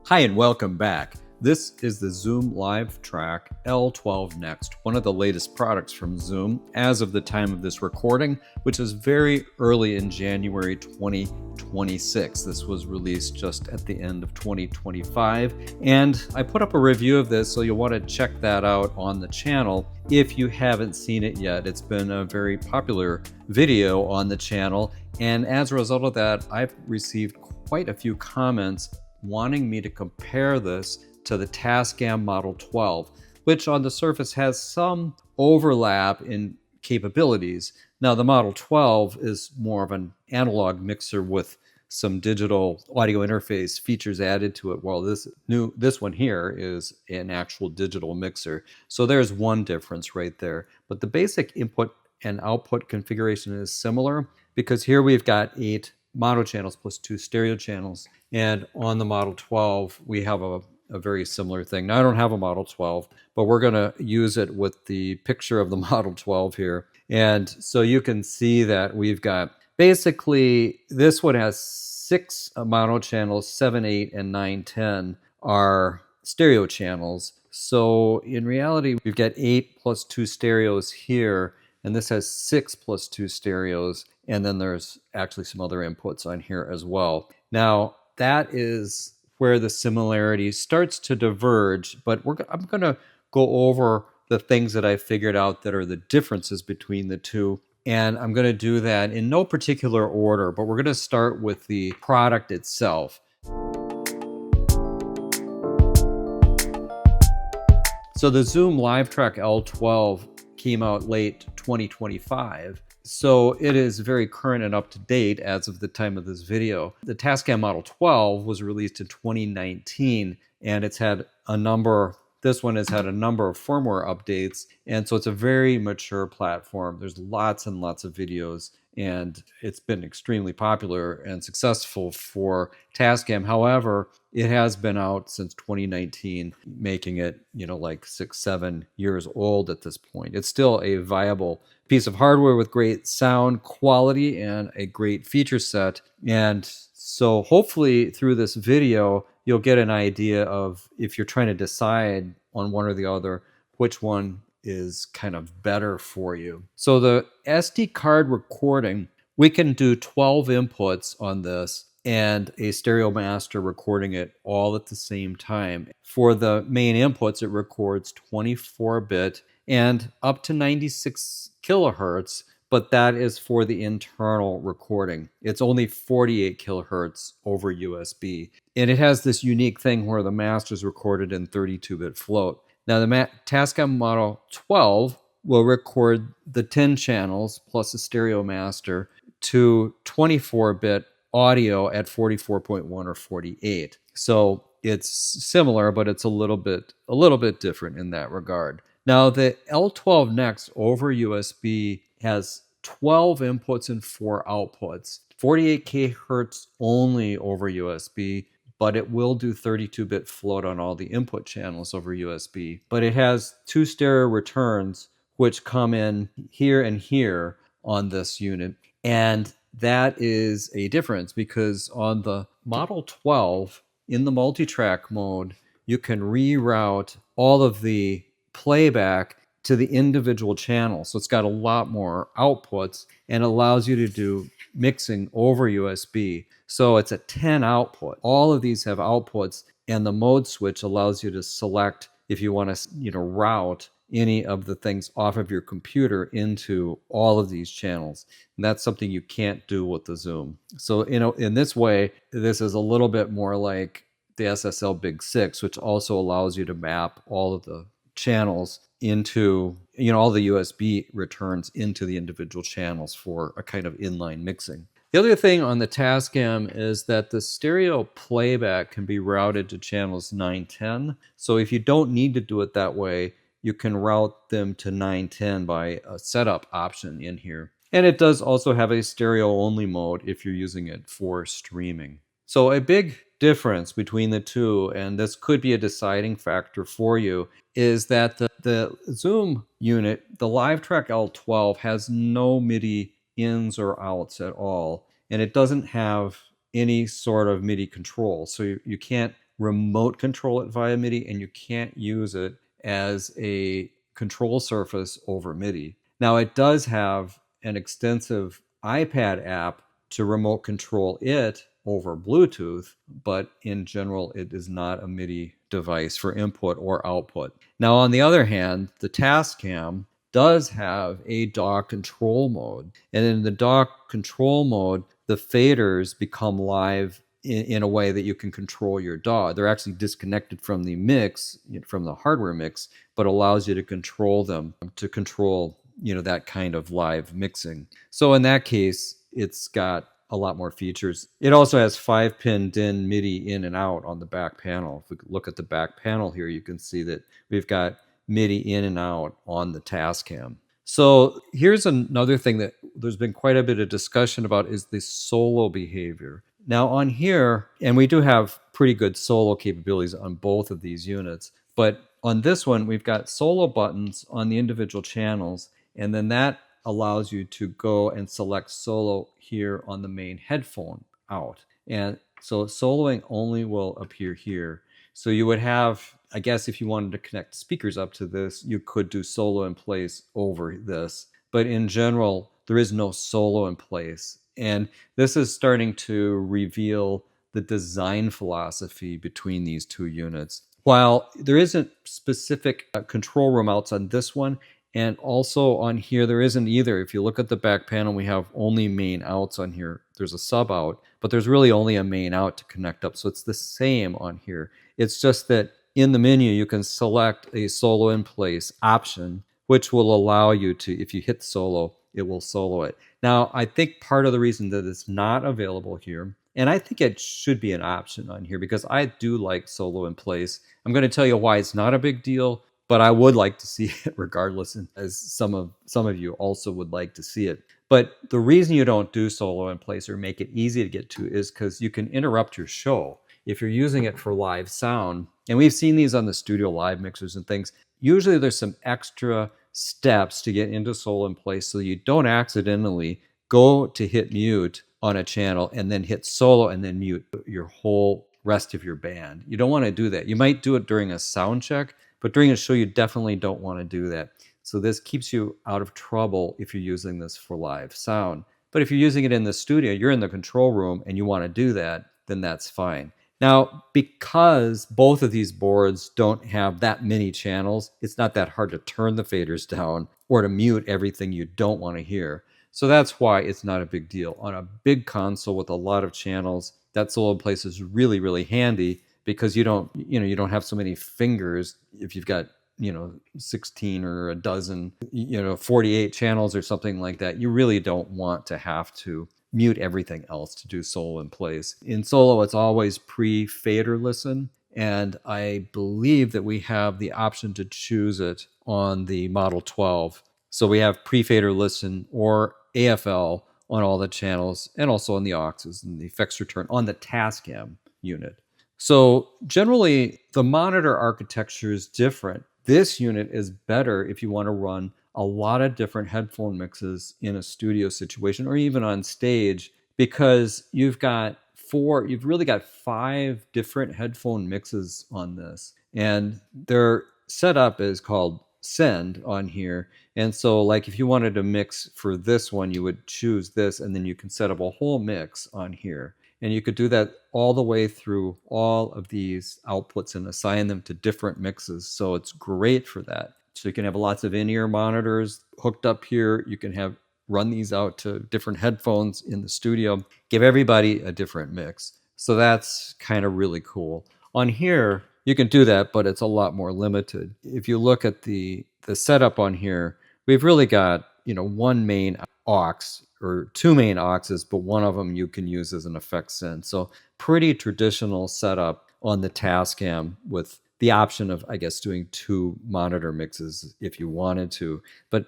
Hi and welcome back. This is the Zoom LiveTrak L12next, one of the latest products from Zoom as of the time of this recording, which is very early in January 2026. This was released just at the end of 2025, and I put up a review of this, so you'll want to check that out on the channel if you haven't seen it yet. It's been a very popular video on the channel, and as a result of that, I've received quite a few comments wanting me to compare this to the Tascam Model 12, which on the surface has some overlap in capabilities. Now, the Model 12 is more of an analog mixer with some digital audio interface features added to it, while this one here is an actual digital mixer. So there's one difference right there. But the basic input and output configuration is similar, because here we've got 8 mono channels plus 2 stereo channels. And on the Model 12, we have a very similar thing. Now, I don't have a Model 12, but we're going to use it with the picture of the Model 12 here. And so you can see that we've got basically, this one has 6 mono channels, 7, 8, and 9, 10 are stereo channels. So in reality, we've got 8 plus 2 stereos here, and this has 6 plus 2 stereos. And then there's actually some other inputs on here as well. Now, that is where the similarity starts to diverge, but I'm going to go over the things that I figured out that are the differences between the two. And I'm going to do that in no particular order, but we're going to start with the product itself. So the Zoom LiveTrak L12 came out late 2025. So it is very current and up to date as of the time of this video. The Tascam Model 12 was released in 2019, and it's had this one has had a number of firmware updates, and so it's a very mature platform. There's lots and lots of videos, and it's been extremely popular and successful for Tascam. However, it has been out since 2019, making it, like 6-7 years old at this point. It's still a viable piece of hardware with great sound quality and a great feature set. And so hopefully through this video, you'll get an idea of, if you're trying to decide on one or the other, which one is kind of better for you. So the SD card recording, we can do 12 inputs on this and a stereo master recording it all at the same time. For the main inputs, it records 24-bit and up to 96 kilohertz, but that is for the internal recording. It's only 48 kilohertz over USB. And it has this unique thing where the master is recorded in 32-bit float. Now, the Tascam Model 12 will record the 10 channels plus a stereo master to 24-bit audio at 44.1 or 48. So it's similar, but it's a little bit different in that regard. Now, the L12next over USB has 12 inputs and 4 outputs, 48 kHz only over USB, but it will do 32-bit float on all the input channels over USB. But it has 2 stereo returns, which come in here and here on this unit. And that is a difference, because on the Model 12, in the multi-track mode, you can reroute all of the playback to the individual channels. So it's got a lot more outputs and allows you to do mixing over USB. So it's a 10 output. All of these have outputs, and the mode switch allows you to select if you want to, route any of the things off of your computer into all of these channels. And that's something you can't do with the Zoom. So, in this way, this is a little bit more like the SSL Big 6, which also allows you to map all of the channels into, all the USB returns into the individual channels for a kind of inline mixing. The other thing on the Tascam is that the stereo playback can be routed to channels 910. So if you don't need to do it that way, you can route them to 910 by a setup option in here. And it does also have a stereo only mode if you're using it for streaming. So a big difference between the two, and this could be a deciding factor for you, is that the Zoom unit, the LiveTrak L12, has no MIDI ins or outs at all, and it doesn't have any sort of MIDI control. So you can't remote control it via MIDI, and you can't use it as a control surface over MIDI. Now, it does have an extensive iPad app to remote control it over Bluetooth, but in general, it is not a MIDI device for input or output. Now, on the other hand, the Tascam does have a DAW control mode. And in the DAW control mode, the faders become live in a way that you can control your DAW. They're actually disconnected from the mix, from the hardware mix, but allows you to control them, to control, that kind of live mixing. So in that case, it's got a lot more features. It also has 5-pin DIN MIDI in and out on the back panel. If we look at the back panel here, you can see that we've got MIDI in and out on the Tascam. So here's another thing that there's been quite a bit of discussion about is the solo behavior. Now on here, and we do have pretty good solo capabilities on both of these units, but on this one, we've got solo buttons on the individual channels, and then that allows you to go and select solo here on the main headphone out. And so soloing only will appear here. So you would have, I guess if you wanted to connect speakers up to this, you could do solo in place over this. But in general, there is no solo in place. And this is starting to reveal the design philosophy between these two units. While there isn't specific control room outs on this one, and also on here, there isn't either. If you look at the back panel, we have only main outs on here. There's a sub out, but there's really only a main out to connect up. So it's the same on here. It's just that in the menu, you can select a solo in place option, which will allow you to, if you hit solo, it will solo it. Now, I think part of the reason that it's not available here, and I think it should be an option on here because I do like solo in place. I'm going to tell you why it's not a big deal, but I would like to see it regardless, and as some of you also would like to see it. But the reason you don't do solo in place or make it easy to get to is because you can interrupt your show if you're using it for live sound. And we've seen these on the studio live mixers and things. Usually there's some extra steps to get into solo in place so you don't accidentally go to hit mute on a channel and then hit solo and then mute your whole rest of your band. You don't want to do that. You might do it during a sound check, but during a show, you definitely don't want to do that. So this keeps you out of trouble if you're using this for live sound. But if you're using it in the studio, you're in the control room and you want to do that, then that's fine. Now, because both of these boards don't have that many channels, it's not that hard to turn the faders down or to mute everything you don't want to hear. So that's why it's not a big deal. On a big console with a lot of channels, that solo in place is really, really handy because you don't have so many fingers. If you've got 16 or a dozen 48 channels or something like that, you really don't want to have to mute everything else to do solo in place. In solo, it's always pre-fader listen, and I believe that we have the option to choose it on the Model 12. So we have pre-fader listen or AFL on all the channels, and also on the auxes and the effects return on the Tascam unit. So generally, the monitor architecture is different. This unit is better if you want to run a lot of different headphone mixes in a studio situation or even on stage, because you've really got 5 different headphone mixes on this. And their setup is called send on here. And so like if you wanted to mix for this one, you would choose this and then you can set up a whole mix on here. And you could do that all the way through all of these outputs and assign them to different mixes. So it's great for that. So you can have lots of in-ear monitors hooked up here. You can run these out to different headphones in the studio, give everybody a different mix. So that's kind of really cool. On here, you can do that, but it's a lot more limited. If you look at the setup on here, we've really got, one main aux or 2 main auxes, but one of them you can use as an effects send. So pretty traditional setup on the Tascam with the option of, I guess, doing 2 monitor mixes if you wanted to. But,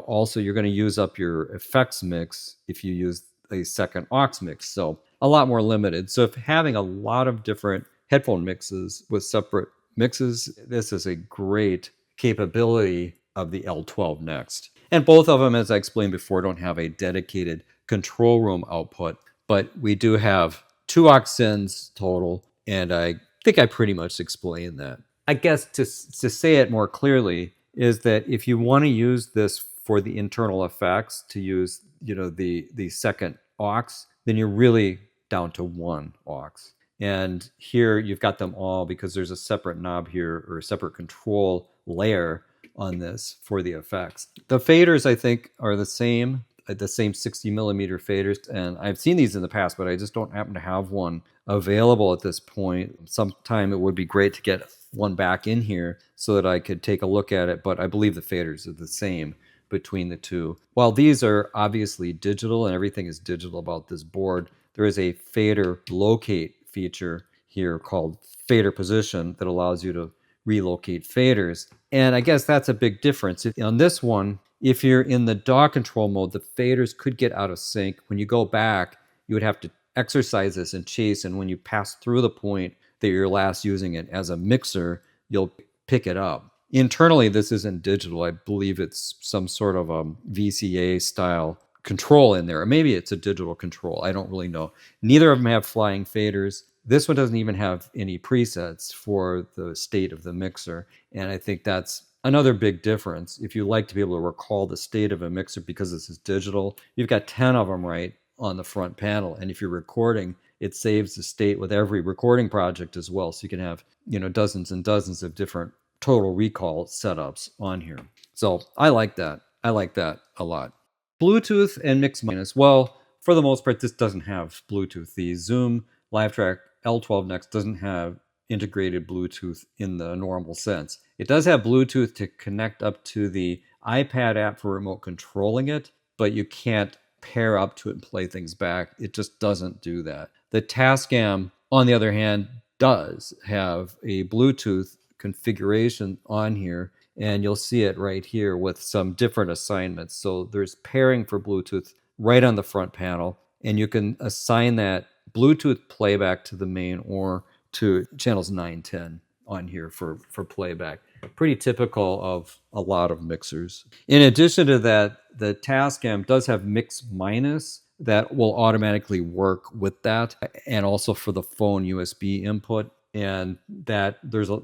also you're going to use up your effects mix if you use a second aux mix. So a lot more limited. So if having a lot of different headphone mixes with separate mixes, this is a great capability of the L12next. And both of them, as I explained before, don't have a dedicated control room output, but we do have 2 aux sends total, and I think I pretty much explained that. I guess to say it more clearly is that if you want to use this for the internal effects, to use, you know, the second aux, then you're really down to one aux. And here you've got them all because there's a separate knob here, or a separate control layer on this for the effects. The faders, I think, are the same 60 millimeter faders, and I've seen these in the past, but I just don't happen to have one available at this point. Sometime it would be great to get one back in here so that I could take a look at it, but I believe the faders are the same between the two. While these are obviously digital and everything is digital about this board, there is a fader locate feature here called fader position that allows you to relocate faders. And I guess that's a big difference. On this one, if you're in the DAW control mode, the faders could get out of sync. When you go back, you would have to exercise this and chase, and when you pass through the point that you're last using it as a mixer, you'll pick it up. Internally, this isn't digital. I believe it's some sort of a VCA style control in there, or maybe it's a digital control. I don't really know. Neither of them have flying faders. This one doesn't even have any presets for the state of the mixer, and I think that's another big difference. If you like to be able to recall the state of a mixer because this is digital, you've got 10 of them right on the front panel, and if you're recording, it saves the state with every recording project as well, so you can have, you know, dozens and dozens of different total recall setups on here. So I like that. I like that a lot. Bluetooth and mix minus. Well, for the most part, this doesn't have Bluetooth. The Zoom LiveTrak L12next doesn't have integrated Bluetooth in the normal sense. It does have Bluetooth to connect up to the iPad app for remote controlling it, but you can't pair up to it and play things back. It just doesn't do that. The Tascam, on the other hand, does have a Bluetooth configuration on here, and you'll see it right here with some different assignments. So there's pairing for Bluetooth right on the front panel, and you can assign that Bluetooth playback to the main or to channels 9, 10 on here for playback. Pretty typical of a lot of mixers. In addition to that, the Tascam does have mix minus that will automatically work with that, and also for the phone USB input. And that there's a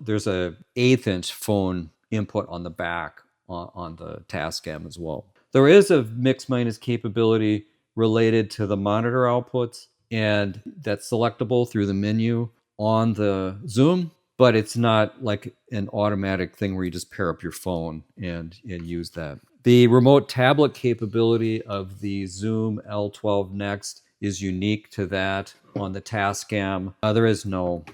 1/8" phone input on the back on the Tascam as well. There is a mix minus capability related to the monitor outputs, and that's selectable through the menu on the Zoom, but it's not like an automatic thing where you just pair up your phone and use that. The remote tablet capability of the Zoom L12next is unique to that on the Tascam. There is no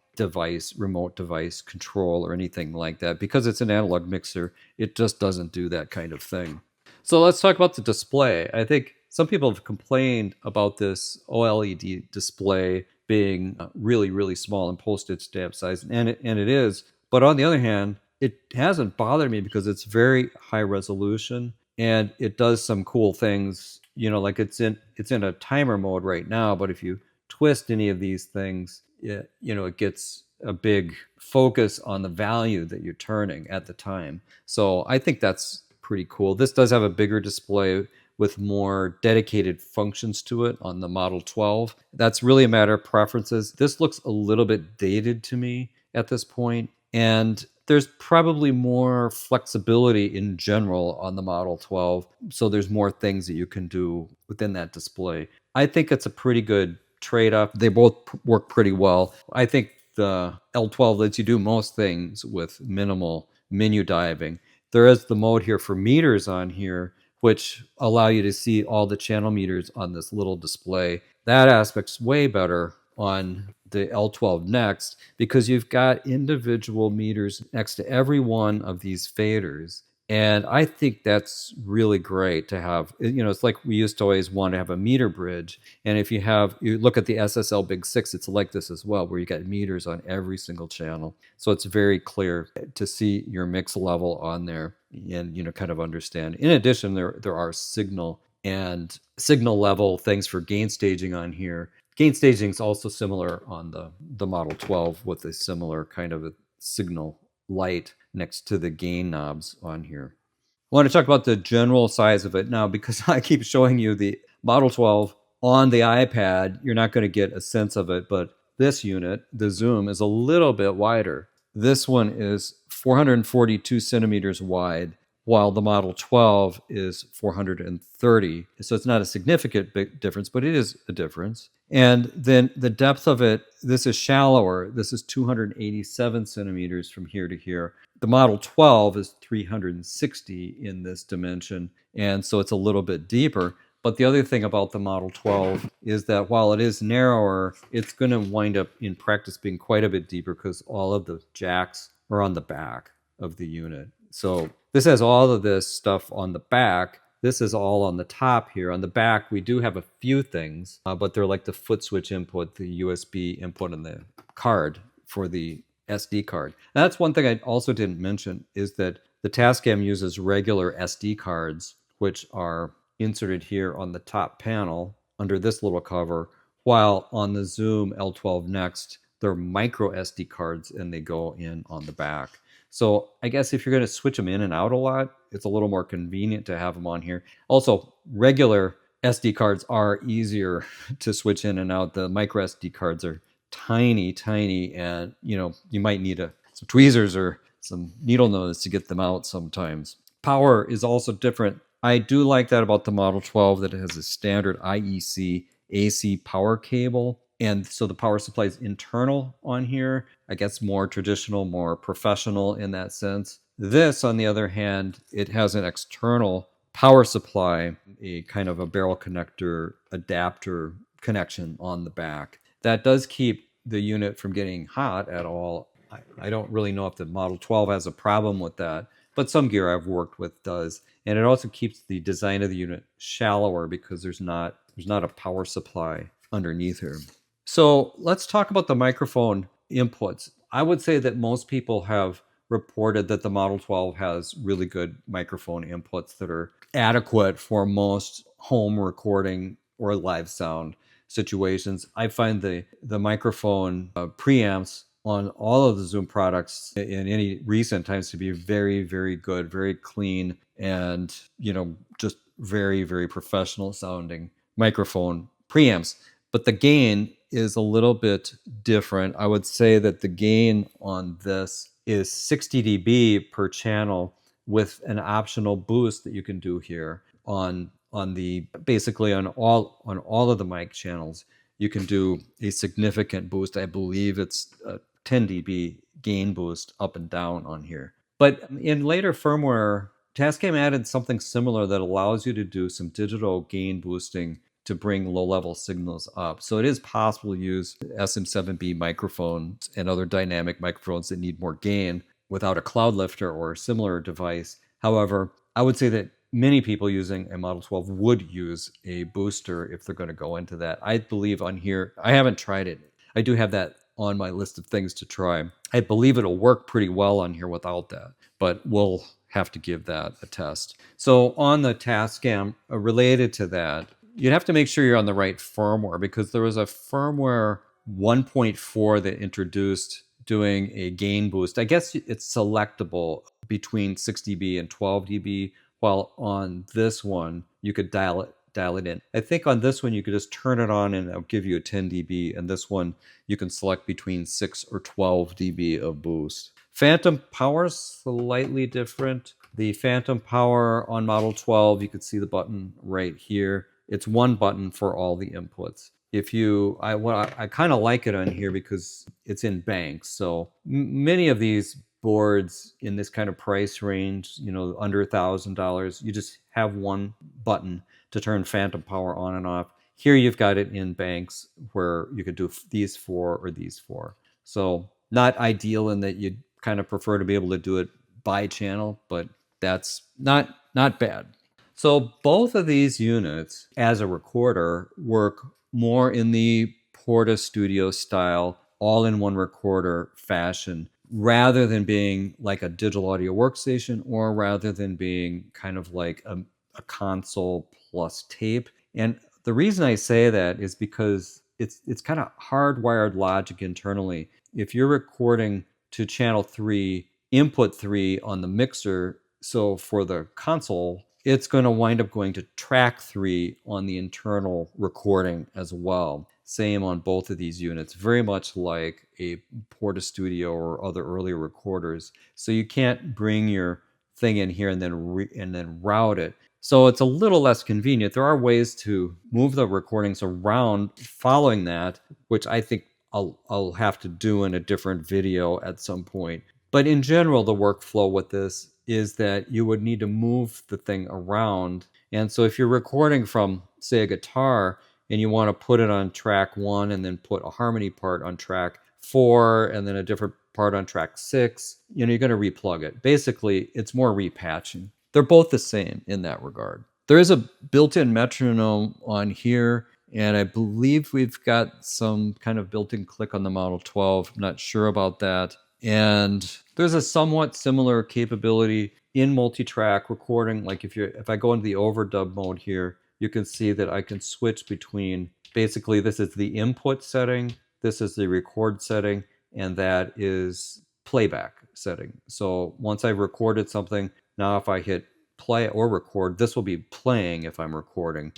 remote device control or anything like that. Because it's an analog mixer, it just doesn't do that kind of thing. So let's talk about the display. I think some people have complained about this OLED display being really, really small in postage stamp size, and it is. But on the other hand, it hasn't bothered me because it's very high resolution, and it does some cool things. You know, like it's in a timer mode right now, but if you twist any of these things, you know, it gets a big focus on the value that you're turning at the time. So I think that's pretty cool. This does have a bigger display with more dedicated functions to it on the Model 12. That's really a matter of preferences. This looks a little bit dated to me at this point, and there's probably more flexibility in general on the Model 12, so there's more things that you can do within that display. I think it's a pretty good trade-off. They both work pretty well. I think the L12 lets you do most things with minimal menu diving. There is the mode here for meters on here, which allow you to see all the channel meters on this little display. That aspect's way better on the L12next because you've got individual meters next to every one of these faders. And I think that's really great to have. You know, it's like we used to always want to have a meter bridge. And if you look at the SSL Big 6, it's like this as well, where you got meters on every single channel. So it's very clear to see your mix level on there and, you know, kind of understand. In addition, there are signal level things for gain staging on here. Gain staging is also similar on the Model 12 with a similar kind of a signal light next to the gain knobs on here. I want to talk about the general size of it now because I keep showing you the Model 12 on the iPad. You're not going to get a sense of it, but this unit, the Zoom, is a little bit wider. This one is 442 centimeters wide, while the Model 12 is 430. So it's not a significant big difference, but it is a difference. And then the depth of it, this is shallower. This is 287 centimeters from here to here. The Model 12 is 360 in this dimension, and so it's a little bit deeper. But the other thing about the Model 12 is that while it is narrower, it's going to wind up in practice being quite a bit deeper because all of the jacks are on the back of the unit. So this has all of this stuff on the back. This is all on the top here. On the back, we do have a few things, but they're like the foot switch input, the USB input, and the card for the SD card. And that's one thing I also didn't mention is that the Tascam uses regular SD cards, which are inserted here on the top panel under this little cover, while on the Zoom L12next, they're micro SD cards and they go in on the back. So I guess if you're going to switch them in and out a lot, it's a little more convenient to have them on here. Also, regular SD cards are easier to switch in and out. The micro SD cards are tiny, and you might need some tweezers or some needle nose to get them out sometimes. Power is also different. I do like that about the Model 12 that it has a standard IEC AC power cable. And so the power supply is internal on here. I guess more traditional, more professional in that sense. This, on the other hand, it has an external power supply, a kind of a barrel connector adapter connection on the back. That does keep the unit from getting hot at all. I don't really know if the Model 12 has a problem with that, but some gear I've worked with does. And it also keeps the design of the unit shallower because there's not a power supply underneath here. So let's talk about the microphone inputs. I would say that most people have reported that the Model 12 has really good microphone inputs that are adequate for most home recording or live sound situations. I find the microphone preamps on all of the Zoom products in any recent times to be very, very good, very clean, and just very, very professional sounding microphone preamps. But the gain is a little bit different. I would say that the gain on this is 60 dB per channel with an optional boost that you can do here on basically on all of the mic channels. You can do a significant boost. I believe it's a 10 dB gain boost up and down on here. But in later firmware, Tascam added something similar that allows you to do some digital gain boosting to bring low-level signals up. So it is possible to use SM7B microphones and other dynamic microphones that need more gain without a cloud lifter or a similar device. However, I would say that many people using a Model 12 would use a booster if they're going to go into that. I believe on here, I haven't tried it. I do have that on my list of things to try. I believe it'll work pretty well on here without that, but we'll have to give that a test. So on the Tascam, related to that, you'd have to make sure you're on the right firmware because there was a firmware 1.4 that introduced doing a gain boost. I guess it's selectable between 6 dB and 12 dB, while on this one, you could dial it in. I think on this one, you could just turn it on and it'll give you a 10 dB. And this one, you can select between 6 or 12 dB of boost. Phantom power is slightly different. The phantom power on Model 12, you can see the button right here. It's one button for all the inputs. I kind of like it on here because it's in banks. So many of these boards in this kind of price range, under $1,000, you just have one button to turn phantom power on and off. Here you've got it in banks where you could do these four or these four. So not ideal in that you'd kind of prefer to be able to do it by channel, but that's not bad. So both of these units as a recorder work more in the Porta Studio style, all-in-one recorder fashion, rather than being like a digital audio workstation or rather than being kind of like a console plus tape. And the reason I say that is because it's kind of hardwired logic internally. If you're recording to channel 3, input 3 on the mixer, so for the console, it's going to wind up going to track 3 on the internal recording as well. same on both of these units, very much like a Porta Studio or other earlier recorders. So you can't bring your thing in here and then route it. So it's a little less convenient. There are ways to move the recordings around following that, which I think I'll have to do in a different video at some point. But in general, the workflow with this is that you would need to move the thing around. And so if you're recording from, say, a guitar, and you want to put it on track 1 and then put a harmony part on track 4 and then a different part on track 6, you're going to replug it. Basically, it's more repatching. They're both the same in that regard. There is a built-in metronome on here, and I believe we've got some kind of built-in click on the Model 12. I'm not sure about that. And there's a somewhat similar capability in multi-track recording. Like if I go into the overdub mode here, you can see that I can switch between, basically this is the input setting, this is the record setting, and that is playback setting. So once I've recorded something, now if I hit play or record, this will be playing if I'm recording,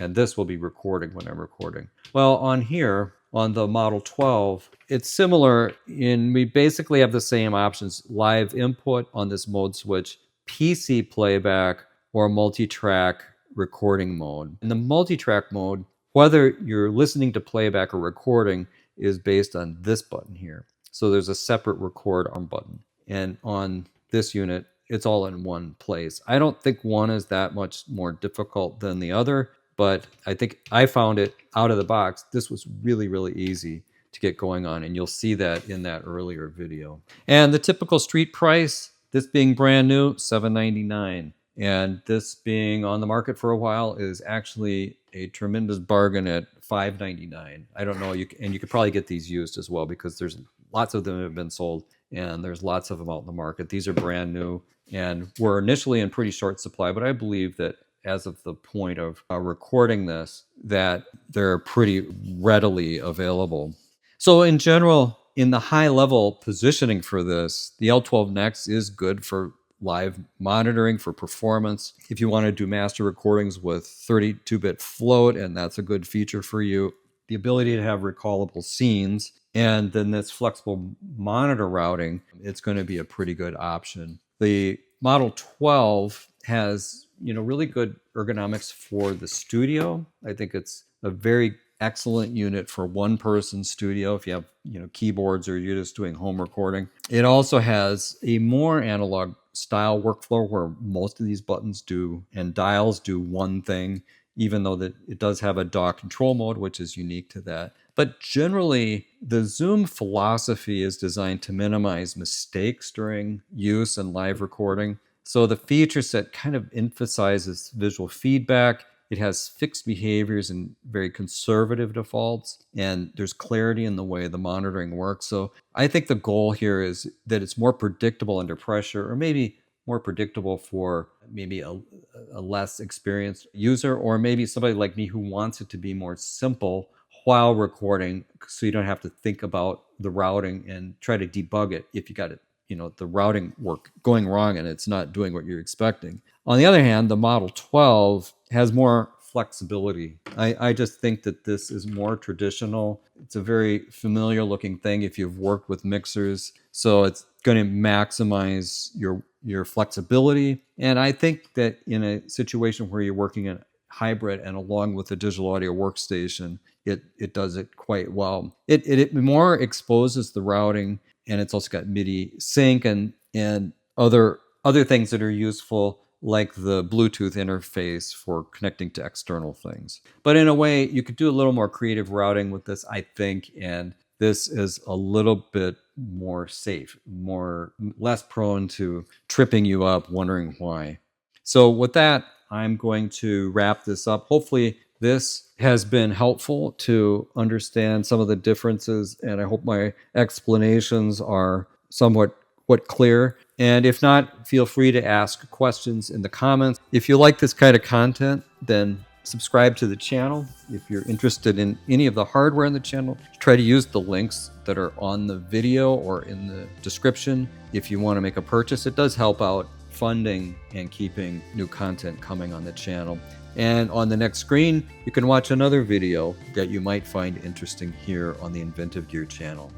and this will be recording when I'm recording. Well, on here, on the Model 12, it's similar in we basically have the same options: live input on this mode switch, PC playback, or multi-track recording mode. In the multi-track mode, whether you're listening to playback or recording is based on this button here. So there's a separate record arm button. And on this unit, it's all in one place. I don't think one is that much more difficult than the other, but I think I found it out of the box. This was really, really easy to get going on, and you'll see that in that earlier video. And the typical street price, this being brand new, $799. And this being on the market for a while is actually a tremendous bargain at $599. I don't know, and you could probably get these used as well, because there's lots of them have been sold, and there's lots of them out in the market. These are brand new and were initially in pretty short supply, but I believe that as of the point of recording this, that they're pretty readily available. So in general, in the high level positioning for this, the L12next is good for live monitoring, for performance. If you want to do master recordings with 32-bit float, and that's a good feature for you, the ability to have recallable scenes, and then this flexible monitor routing, it's going to be a pretty good option. The Model 12 has, really good ergonomics for the studio. I think it's a very excellent unit for one-person studio if you have, keyboards or you're just doing home recording. It also has a more analog style workflow where most of these buttons do and dials do one thing, even though that it does have a DAW control mode, which is unique to that. But generally, the Zoom philosophy is designed to minimize mistakes during use and live recording. So the feature set kind of emphasizes visual feedback. It has fixed behaviors and very conservative defaults, and there's clarity in the way the monitoring works. So I think the goal here is that it's more predictable under pressure, or maybe more predictable for maybe a less experienced user, or maybe somebody like me who wants it to be more simple while recording, so you don't have to think about the routing and try to debug it if you got it, the routing work going wrong and it's not doing what you're expecting. On the other hand, the Model 12 has more flexibility. I just think that this is more traditional. It's a very familiar looking thing if you've worked with mixers. So it's going to maximize your flexibility. And I think that in a situation where you're working in hybrid and along with the digital audio workstation, it does it quite well. It more exposes the routing, and it's also got MIDI sync and other things that are useful, like the Bluetooth interface for connecting to external things. But in a way, you could do a little more creative routing with this, I think, and this is a little bit more safe, less prone to tripping you up, wondering why. So with that, I'm going to wrap this up. Hopefully this has been helpful to understand some of the differences, and I hope my explanations are somewhat clear. And if not, feel free to ask questions in the comments. If you like this kind of content, then subscribe to the channel. If you're interested in any of the hardware in the channel, try to use the links that are on the video or in the description. If you want to make a purchase, it does help out funding and keeping new content coming on the channel. And on the next screen, you can watch another video that you might find interesting here on the InventiveGear channel.